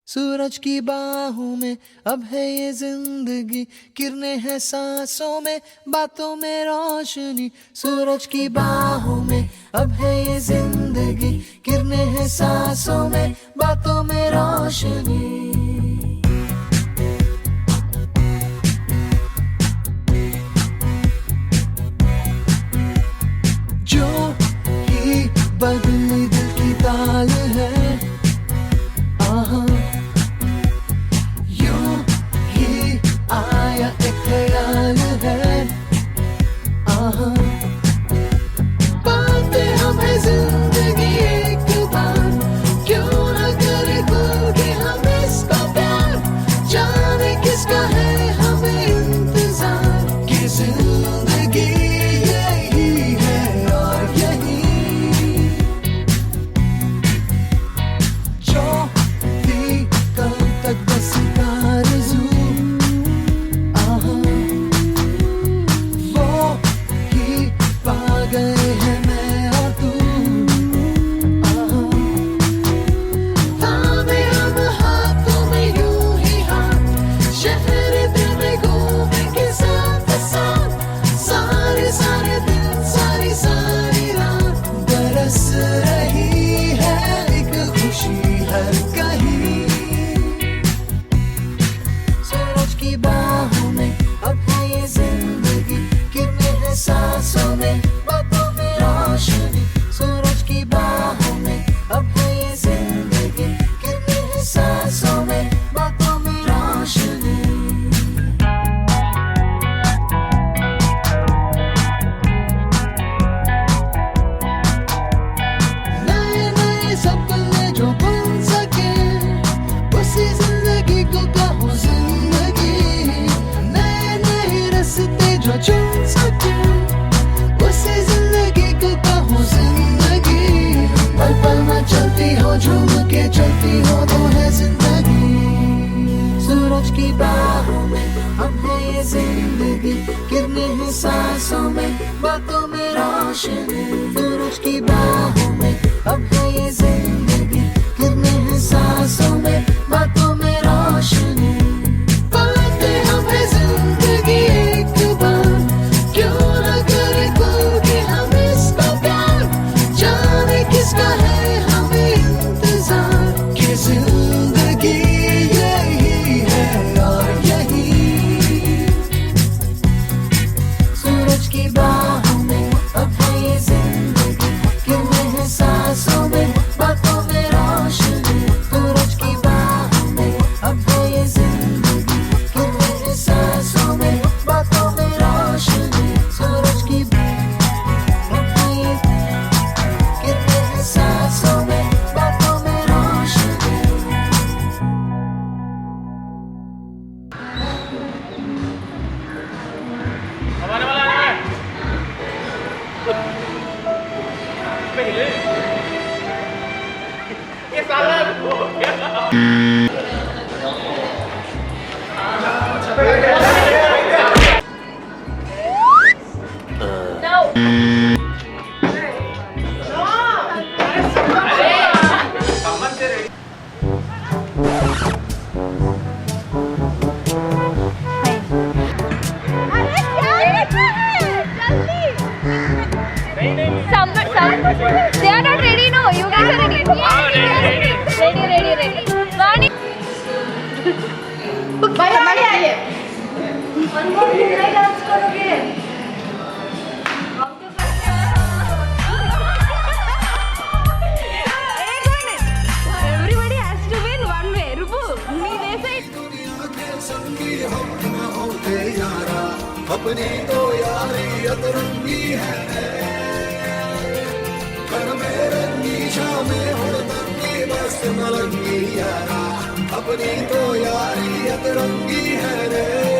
सूरज की बाहों में अब है ये जिंदगी, किरणें हैं सांसों में, बातों में रोशनी। सूरज की बाहों में अब है ये जिंदगी, किरणें हैं सांसों में, बातों में रोशनी। जो ही बदली दिल की ताल है, आहा आया एक ख्याल है, आहा पाते हमें जिंदगी एक बार, क्यों न करे खुल के हम इसका प्यार। जाने किसका है हमें इंतजार, कि जिंदगी यही है और यही जो थी कल तक बस आरज़ू, गए हैं मैं और तू। थामे हम हाथों में यूं ही हाथ, शहर दिल में घूमेंगे साथ साथ। सारे सारे दिन सारी सारी रात, बरस रही है एक खुशी हर कहीं। सूरज की बाहों में अब है ये जिंदगी, किरणें हैं सांसों में, बातों में रोशनी। सूरज की बाहों में अब है ये जिंदगी, किरणें हैं सांसों में, बातों में रोशनी। नए नए सपने जो बन सके, उसी जिंदगी को कहो जिंदगी। नए नए रास्ते जो चुन सके, उसी जिंदगी को कहो जिंदगी। पल पल में चलती हो, झूम के चलती हो, तो है जिंदगी। सूरज की बाहों में अब है ये जिंदगी, किरणें हैं सांसों में, बातों में रोशनी। सूरज की बाहों में अब है ये जिंदगी, किरणें हैं सांसों में, बातों में रोशनी। पाते हमें जिंदगी एक बार, क्यों न करे खुल के हम इसका प्यार। जाने किसका है हमें इंतजार, कि जिंदगी यही है और यही। सूरज की बाहों में अब है ये जिंदगी, किरणें हैं सांसों में, बातों में रोशनी। सूरज की बाहों में अब है ये जिंदगी, किरणें हैं सांसों में, बातों में रोशनी। सूरज की अब है ये किरणें हैं सांसों में, बातों में रोशनी। हमारे वाला आ रहा है। पहले ये साला हो गया। They are not ready, no. You guys are ready. Ready. Morning. आइए. One more midnight dance करोगे? Everybody has to win one way. रुको, नहीं दे सकते. अपनी तो यारी अतरंगी है, कर मेरे नीशा में हुड़दंगी बस मलंगी यारा। अपनी तो यारी अतरंगी है रे।